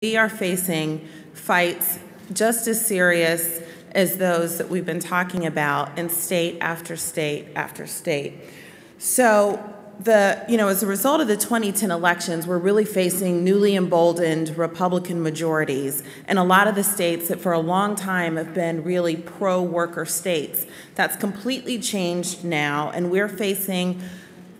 We are facing fights just as serious as those that we've been talking about in state after state after state. So as a result of the 2010 elections, we're really facing newly emboldened Republican majorities in a lot of the states that for a long time have been really pro-worker states. That's completely changed now, and we're facing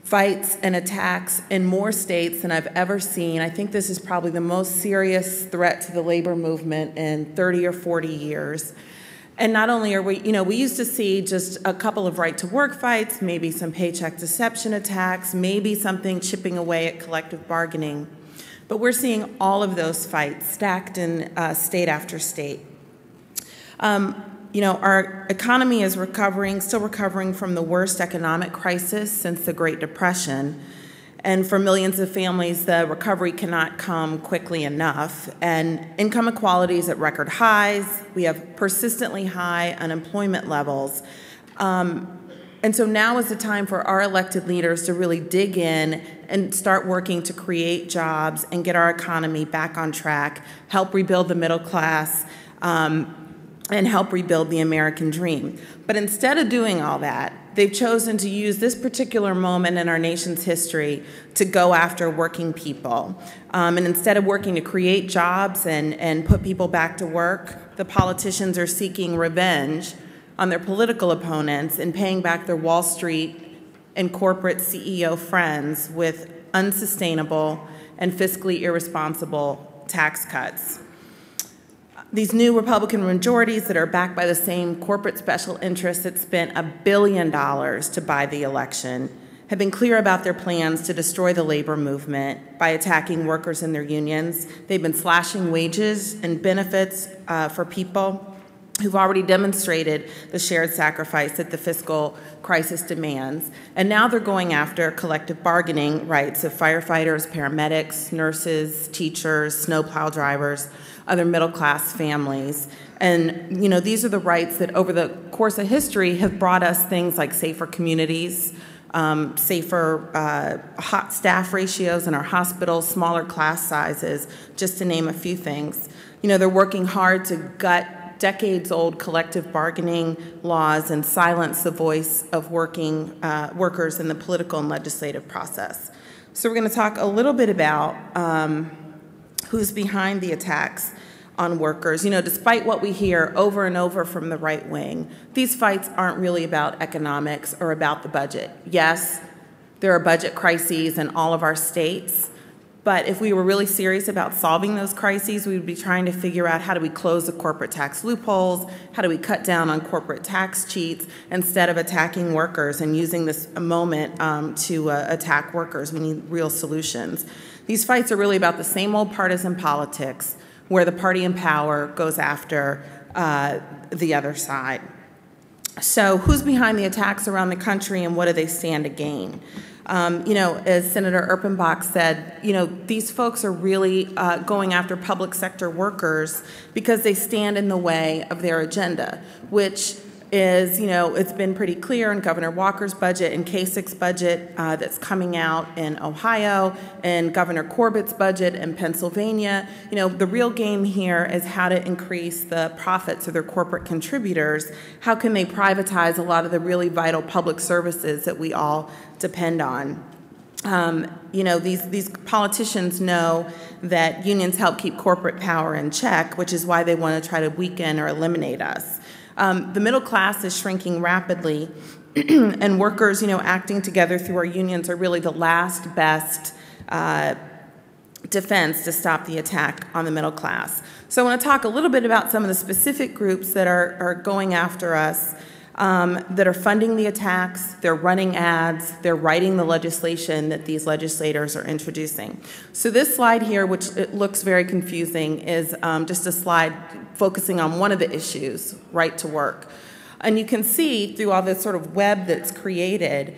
fights and attacks in more states than I've ever seen. I think this is probably the most serious threat to the labor movement in 30 or 40 years. And not only are we used to see just a couple of right-to-work fights, maybe some paycheck deception attacks, maybe something chipping away at collective bargaining. But we're seeing all of those fights stacked in state after state. Our economy is still recovering from the worst economic crisis since the Great Depression. And for millions of families, the recovery cannot come quickly enough. And income inequality is at record highs. We have persistently high unemployment levels. And so now is the time for our elected leaders to really dig in and start working to create jobs and get our economy back on track, help rebuild the middle class, and help rebuild the American dream. But instead of doing all that, they've chosen to use this particular moment in our nation's history to go after working people. And instead of working to create jobs and put people back to work, the politicians are seeking revenge on their political opponents and paying back their Wall Street and corporate CEO friends with unsustainable and fiscally irresponsible tax cuts. These new Republican majorities that are backed by the same corporate special interests that spent $1 billion to buy the election have been clear about their plans to destroy the labor movement by attacking workers and their unions. They've been slashing wages and benefits for people who've already demonstrated the shared sacrifice that the fiscal crisis demands. And now they're going after collective bargaining rights of firefighters, paramedics, nurses, teachers, snowplow drivers, other middle-class families. And these are the rights that over the course of history have brought us things like safer communities, safer hot staff ratios in our hospitals, smaller class sizes, just to name a few things. They're working hard to gut decades-old collective bargaining laws and silence the voice of workers in the political and legislative process. So we're going to talk a little bit about who's behind the attacks on workers. Despite what we hear over and over from the right wing, these fights aren't really about economics or about the budget. Yes, there are budget crises in all of our states, but if we were really serious about solving those crises, we would be trying to figure out how do we close the corporate tax loopholes, how do we cut down on corporate tax cheats instead of attacking workers and using this moment to attack workers. We need real solutions. These fights are really about the same old partisan politics where the party in power goes after the other side. So who's behind the attacks around the country and what do they stand to gain? As Senator Erpenbach said, these folks are really going after public sector workers because they stand in the way of their agenda, which is, it's been pretty clear in Governor Walker's budget and Kasich's budget that's coming out in Ohio and Governor Corbett's budget in Pennsylvania. The real game here is how to increase the profits of their corporate contributors. How can they privatize a lot of the really vital public services that we all depend on? These politicians know that unions help keep corporate power in check, which is why they want to try to weaken or eliminate us. The middle class is shrinking rapidly, and workers, acting together through our unions are really the last best defense to stop the attack on the middle class. So I want to talk a little bit about some of the specific groups that are going after us, that are funding the attacks, they're running ads, they're writing the legislation that these legislators are introducing. So this slide here, which it looks very confusing, is just a slide focusing on one of the issues, right to work. And you can see through all this sort of web that's created,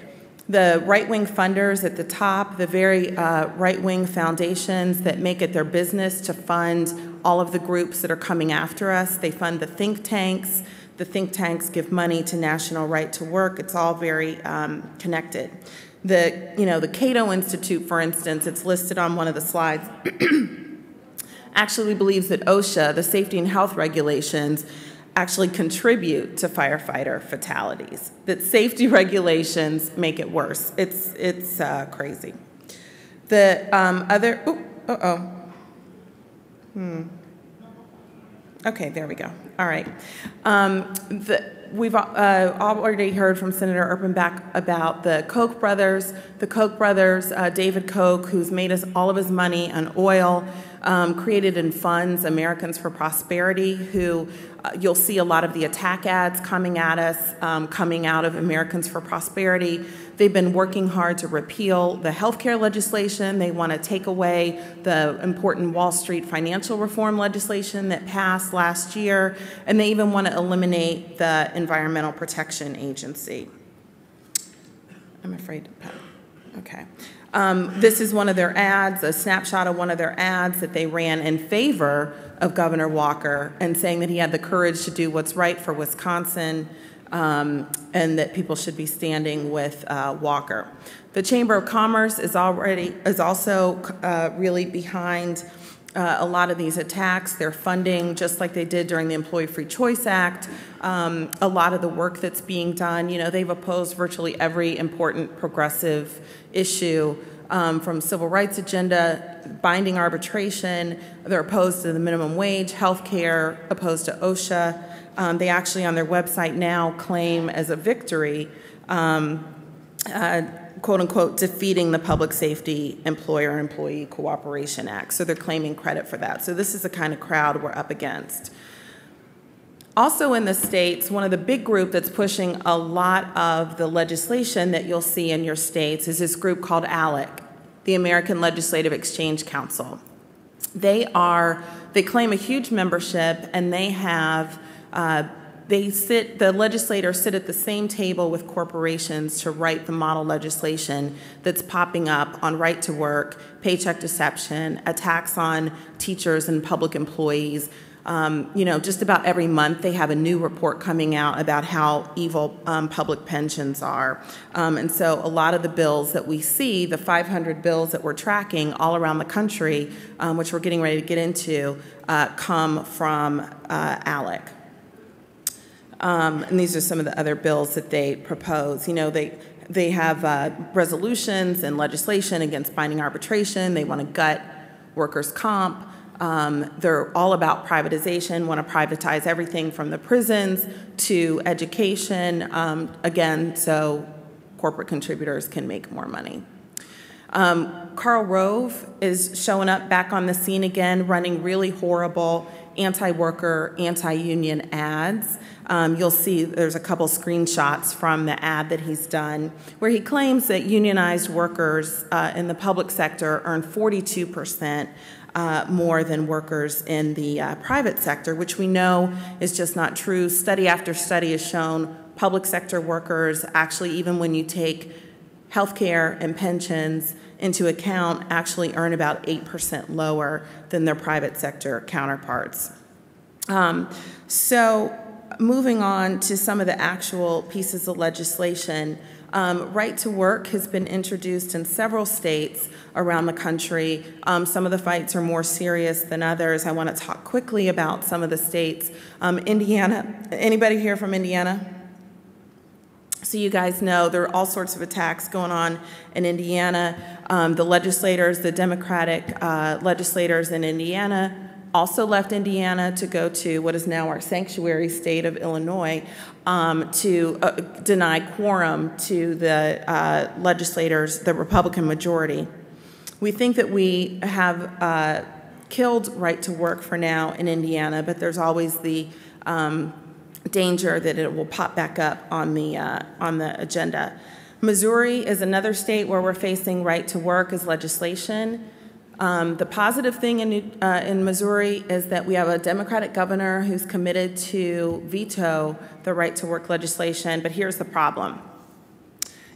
the right-wing funders at the top, the very right-wing foundations that make it their business to fund all of the groups that are coming after us. They fund the think tanks. The think tanks give money to National Right to Work. It's all very connected. The Cato Institute, for instance, it's listed on one of the slides, actually believes that OSHA, the safety and health regulations, actually contribute to firefighter fatalities, that safety regulations make it worse. It's crazy. The other, okay, there we go. All right. We've already heard from Senator Erpenbach about the Koch brothers. The Koch brothers, David Koch, who's made all of his money on oil, created and funds Americans for Prosperity, who you'll see a lot of the attack ads coming at us, coming out of Americans for Prosperity. They've been working hard to repeal the healthcare legislation. They want to take away the important Wall Street financial reform legislation that passed last year, and they even want to eliminate the Environmental Protection Agency. I'm afraid to put, okay. This is one of their ads, a snapshot of one of their ads that they ran in favor of Governor Walker and saying that he had the courage to do what's right for Wisconsin, and that people should be standing with Walker. The Chamber of Commerce is also really behind a lot of these attacks. They're funding, just like they did during the Employee Free Choice Act, a lot of the work that's being done. You know, they've opposed virtually every important progressive issue, from civil rights agenda, binding arbitration. They're opposed to the minimum wage, health care, opposed to OSHA. They actually on their website now claim as a victory, quote unquote, defeating the Public Safety Employer-Employee Cooperation Act. So they're claiming credit for that. So this is the kind of crowd we're up against. Also in the states, one of the big group that's pushing a lot of the legislation that you'll see in your states is this group called ALEC, the American Legislative Exchange Council. They claim a huge membership, and they have the legislators sit at the same table with corporations to write the model legislation that's popping up on right to work, paycheck deception, attacks on teachers and public employees. You know, just about every month they have a new report coming out about how evil public pensions are. And so a lot of the bills that we see, the 500 bills that we're tracking all around the country, which we're getting ready to get into, come from ALEC. And these are some of the other bills that they propose. You know, they have resolutions and legislation against binding arbitration. They want to gut workers' comp. They're all about privatization, want to privatize everything from the prisons to education, again, so corporate contributors can make more money. Karl Rove is showing up back on the scene again, running really horrible anti-worker, anti-union ads. You'll see there's a couple screenshots from the ad that he's done where he claims that unionized workers in the public sector earn 42% more than workers in the private sector, which we know is just not true. Study after study has shown public sector workers actually, even when you take healthcare and pensions into account, actually earn about 8% lower than their private sector counterparts. So moving on to some of the actual pieces of legislation, right to work has been introduced in several states around the country. Some of the fights are more serious than others. I want to talk quickly about some of the states. Indiana, anybody here from Indiana? So you guys know there are all sorts of attacks going on in Indiana. The legislators, the Democratic legislators in Indiana also left Indiana to go to what is now our sanctuary state of Illinois to deny quorum to the legislators, the Republican majority. We think that we have killed right to work for now in Indiana, but there's always the danger that it will pop back up on the agenda. Missouri is another state where we're facing right to work as legislation. The positive thing in Missouri is that we have a Democratic governor who's committed to veto the right to work legislation, but here's the problem.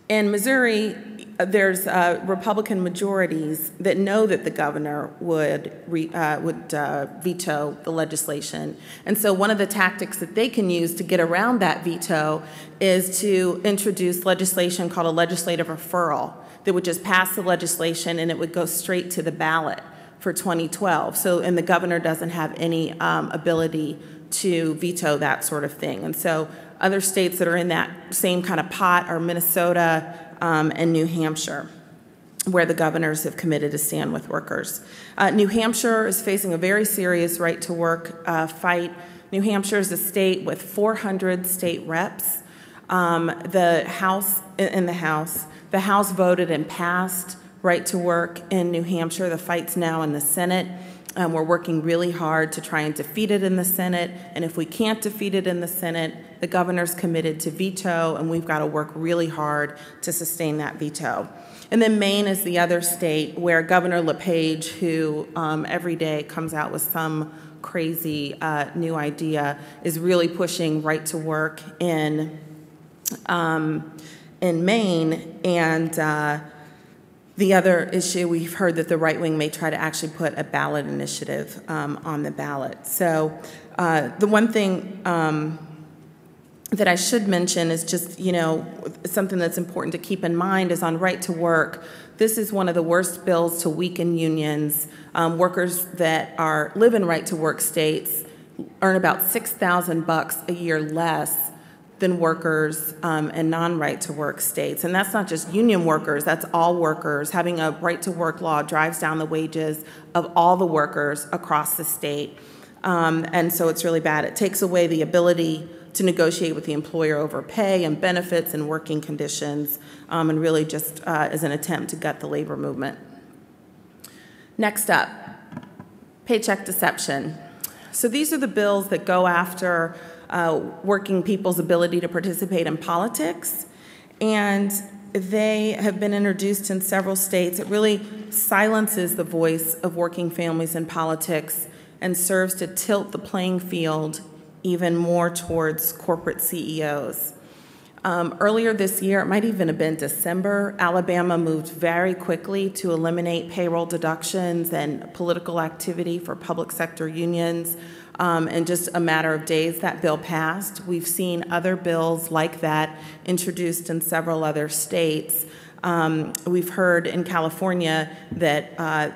In Missouri, there's Republican majorities that know that the governor would veto the legislation. And so one of the tactics that they can use to get around that veto is to introduce legislation called a legislative referral that would just pass the legislation and it would go straight to the ballot for 2012. So, and the governor doesn't have any ability to veto that sort of thing. And so other states that are in that same kind of pot are Minnesota and New Hampshire, where the governors have committed to stand with workers. New Hampshire is facing a very serious right-to-work fight. New Hampshire is a state with 400 state reps. The House voted and passed right-to-work in New Hampshire. The fight's now in the Senate. We're working really hard to try and defeat it in the Senate, and if we can't defeat it in the Senate, the governor's committed to veto, and we've got to work really hard to sustain that veto. And then Maine is the other state where Governor LePage, who every day comes out with some crazy new idea, is really pushing right to work in Maine. And the other issue, we've heard that the right wing may try to actually put a ballot initiative on the ballot. So the one thing that I should mention is just, something that's important to keep in mind is on right to work. This is one of the worst bills to weaken unions. Workers that live in right to work states earn about $6,000 a year less than workers in non-right to work states. And that's not just union workers, that's all workers. Having a right to work law drives down the wages of all the workers across the state. And so it's really bad. It takes away the ability to negotiate with the employer over pay and benefits and working conditions, and really just is an attempt to gut the labor movement. Next up, paycheck deception. So these are the bills that go after working people's ability to participate in politics, and they have been introduced in several states. It really silences the voice of working families in politics and serves to tilt the playing field even more towards corporate CEOs. Earlier this year, it might even have been December, Alabama moved very quickly to eliminate payroll deductions and political activity for public sector unions. In just a matter of days, that bill passed. We've seen other bills like that introduced in several other states. We've heard in California that a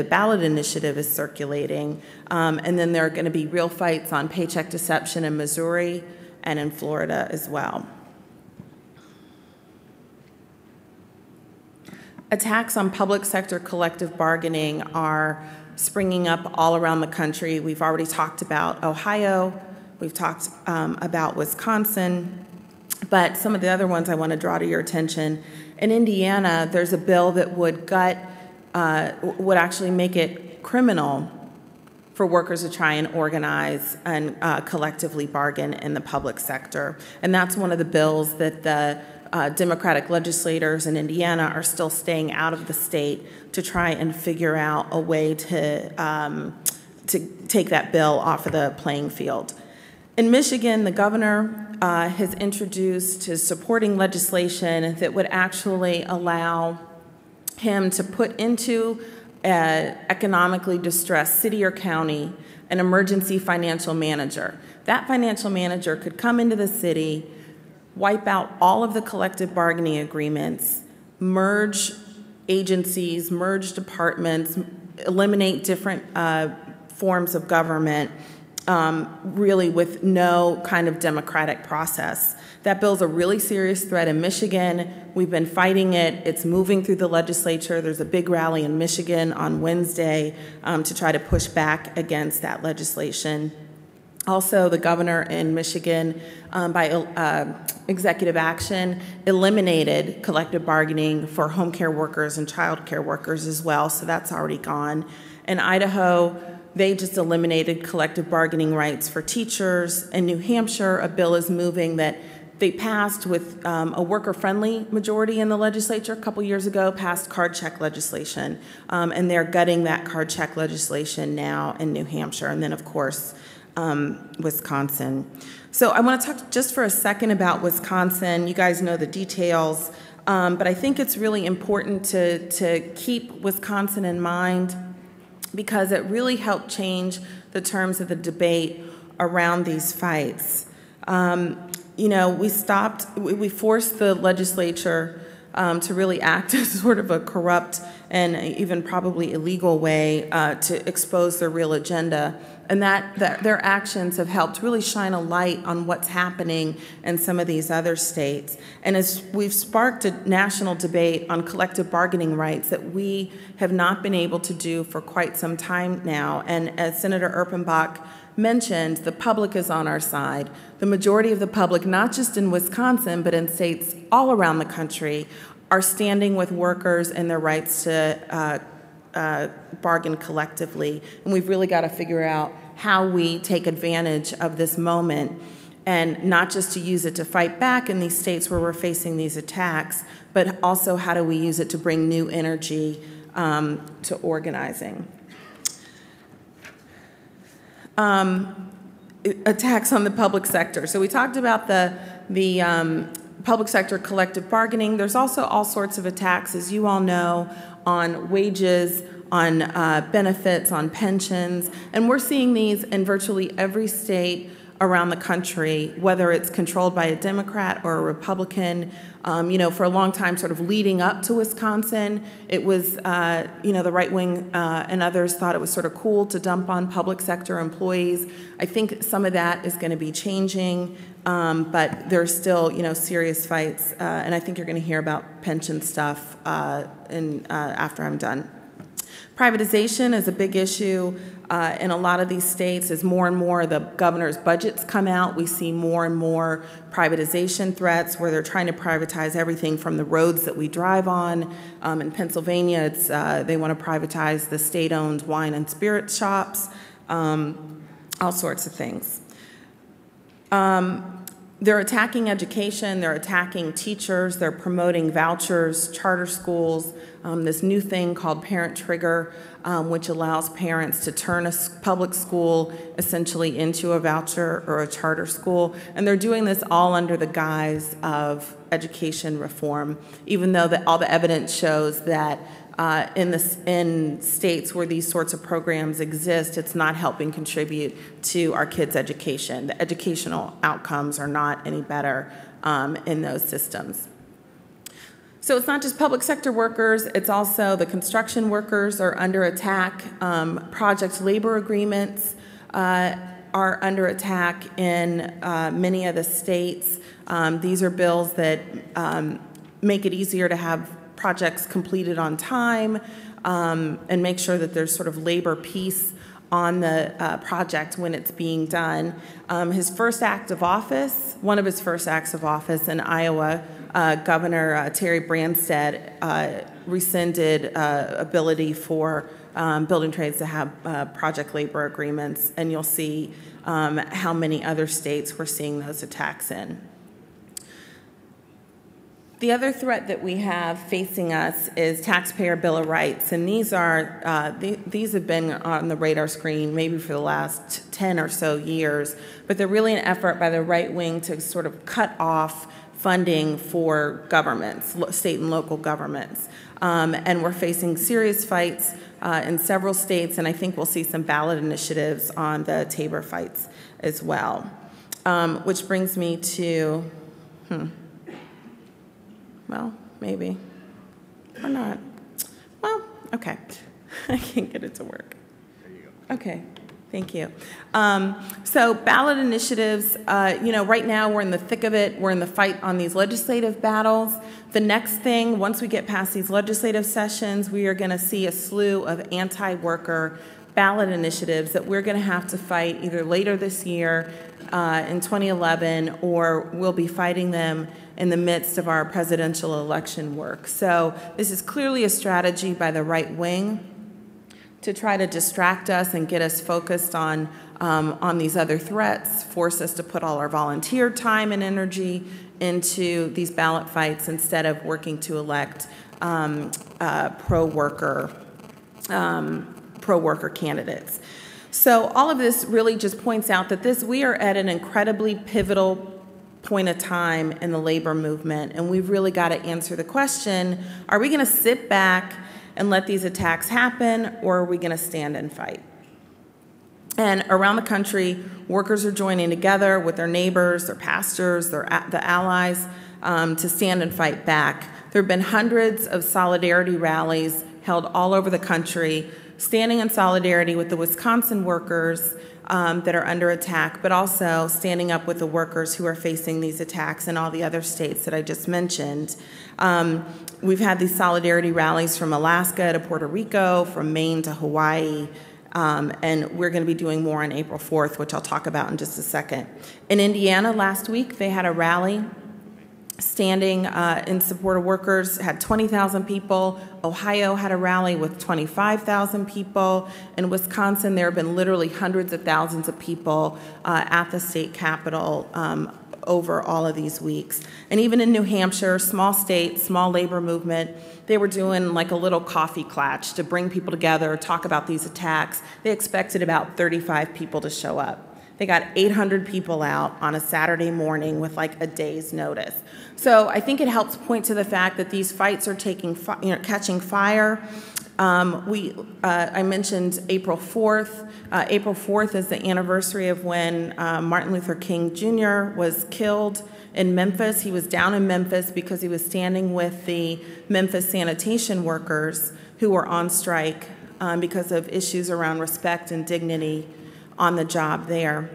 ballot initiative is circulating, and then there are going to be real fights on paycheck deception in Missouri and in Florida as well. Attacks on public sector collective bargaining are springing up all around the country. We've already talked about Ohio, we've talked about Wisconsin, but some of the other ones I want to draw to your attention. In Indiana, there's a bill that would actually make it criminal for workers to try and organize and collectively bargain in the public sector. And that's one of the bills that the Democratic legislators in Indiana are still staying out of the state to try and figure out a way to take that bill off of the playing field. In Michigan, the governor has introduced his supporting legislation that would actually allow him to put into an economically distressed city or county an emergency financial manager. That financial manager could come into the city, wipe out all of the collective bargaining agreements, merge agencies, merge departments, eliminate different forms of government, really with no kind of democratic process. That bill's a really serious threat in Michigan. We've been fighting it. It's moving through the legislature. There's a big rally in Michigan on Wednesday to try to push back against that legislation. Also, the governor in Michigan, by executive action, eliminated collective bargaining for home care workers and child care workers as well, so that's already gone. In Idaho, they just eliminated collective bargaining rights for teachers. In New Hampshire, a bill is moving that they passed with a worker-friendly majority in the legislature a couple years ago, passed card check legislation, and they're gutting that card check legislation now in New Hampshire, and then, of course, Wisconsin. So I want to talk just for a second about Wisconsin. You guys know the details, but I think it's really important to keep Wisconsin in mind because it really helped change the terms of the debate around these fights. We forced the legislature to really act as sort of a corrupt and even probably illegal way to expose their real agenda. And that their actions have helped really shine a light on what's happening in some of these other states. And as we've sparked a national debate on collective bargaining rights that we have not been able to do for quite some time now. And as Senator Erpenbach mentioned, the public is on our side. The majority of the public, not just in Wisconsin, but in states all around the country, are standing with workers and their rights to bargain collectively. And we've really got to figure out how we take advantage of this moment, and not just to use it to fight back in these states where we're facing these attacks, but also how do we use it to bring new energy to organizing. Attacks on the public sector. So we talked about the public sector collective bargaining. There's also all sorts of attacks, as you all know, on wages, on benefits, on pensions, and we're seeing these in virtually every state around the country, whether it's controlled by a Democrat or a Republican. You know, for a long time, sort of leading up to Wisconsin, it was, you know, the right wing and others thought it was sort of cool to dump on public sector employees. I think some of that is going to be changing, but there's still, you know, serious fights, and I think you're going to hear about pension stuff after I'm done. Privatization is a big issue in a lot of these states. As more and more of the governor's budgets come out, we see more and more privatization threats where they're trying to privatize everything from the roads that we drive on. In Pennsylvania, it's, they want to privatize the state-owned wine and spirit shops, all sorts of things. They're attacking education, they're attacking teachers, they're promoting vouchers, charter schools, this new thing called Parent Trigger, which allows parents to turn a public school essentially into a voucher or a charter school. And they're doing this all under the guise of education reform, even though all the evidence shows that in states where these sorts of programs exist, it's not helping contribute to our kids' education. The educational outcomes are not any better in those systems. So it's not just public sector workers, it's also the construction workers are under attack. Project labor agreements are under attack in many of the states. These are bills that make it easier to have projects completed on time and make sure that there's sort of labor peace on the project when it's being done. His first act of office, one of his first acts of office in Iowa, Governor Terry Branstad rescinded ability for building trades to have project labor agreements, and you'll see how many other states we're seeing those attacks in. The other threat that we have facing us is taxpayer bill of rights, and these are these have been on the radar screen maybe for the last 10 or so years, but they're really an effort by the right wing to sort of cut off funding for governments, state and local governments, and we're facing serious fights in several states, and I think we'll see some ballot initiatives on the Tabor fights as well, which brings me to. Well, maybe, or not. Well, okay. I can't get it to work. There you go. Okay, thank you. So ballot initiatives, you know, right now we're in the thick of it. We're in the fight on these legislative battles. The next thing, once we get past these legislative sessions, we are going to see a slew of anti-worker ballot initiatives that we're going to have to fight either later this year in 2011, or we'll be fighting them in the midst of our presidential election work. So this is clearly a strategy by the right wing to try to distract us and get us focused on these other threats, force us to put all our volunteer time and energy into these ballot fights instead of working to elect pro-worker candidates. So all of this really just points out that we are at an incredibly pivotal point of time in the labor movement, and we've really got to answer the question, are we going to sit back and let these attacks happen, or are we going to stand and fight? And around the country, workers are joining together with their neighbors, their pastors, the allies, to stand and fight back. There have been hundreds of solidarity rallies held all over the country, standing in solidarity with the Wisconsin workers that are under attack, but also standing up with the workers who are facing these attacks in all the other states that I just mentioned. We've had these solidarity rallies from Alaska to Puerto Rico, from Maine to Hawaii, and we're going to be doing more on April 4th, which I'll talk about in just a second. In Indiana last week, they had a rally standing in support of workers, had 20,000 people. Ohio had a rally with 25,000 people. In Wisconsin, there have been literally hundreds of thousands of people at the state capitol over all of these weeks. And even in New Hampshire, small state, small labor movement, they were doing like a little coffee klatch to bring people together, talk about these attacks. They expected about 35 people to show up. They got 800 people out on a Saturday morning with like a day's notice. So I think it helps point to the fact that these fights are catching fire. I mentioned April 4th. April 4th is the anniversary of when Martin Luther King Jr. was killed in Memphis. He was down in Memphis because he was standing with the Memphis sanitation workers who were on strike because of issues around respect and dignity on the job there.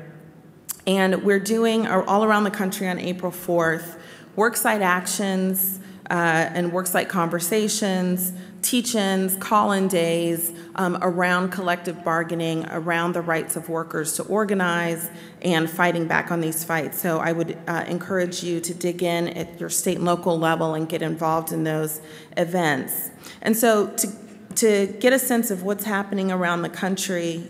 And we're doing all around the country on April 4th, worksite actions and worksite conversations, teach-ins, call-in days around collective bargaining, around the rights of workers to organize and fighting back on these fights. So I would encourage you to dig in at your state and local level and get involved in those events. And so to get a sense of what's happening around the country,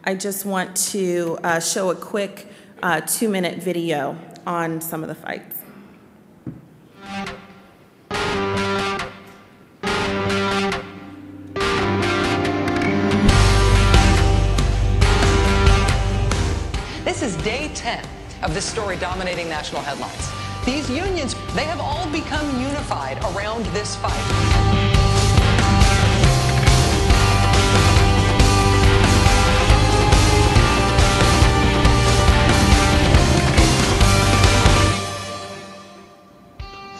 I just want to show a quick 2-minute video on some of the fights. This is day 10 of this story dominating national headlines. These unions, they have all become unified around this fight.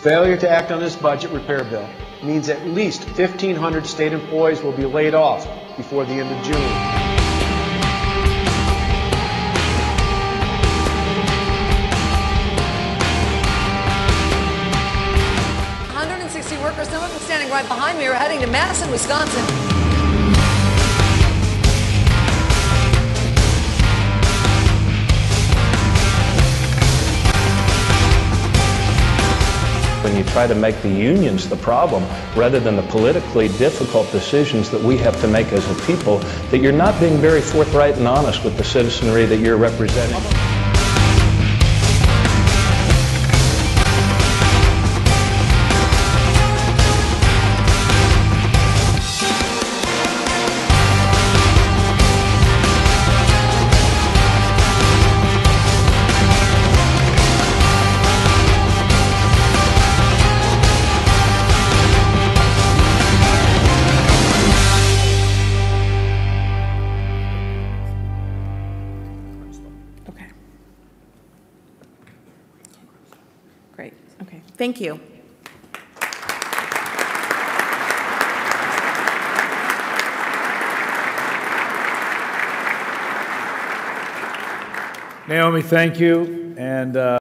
Failure to act on this budget repair bill means at least 1,500 state employees will be laid off before the end of June. Workers, some of them standing right behind me, are heading to Madison, Wisconsin. When you try to make the unions the problem rather than the politically difficult decisions that we have to make as a people, that you're not being very forthright and honest with the citizenry that you're representing. Great. Okay. Thank you. Naomi, thank you. And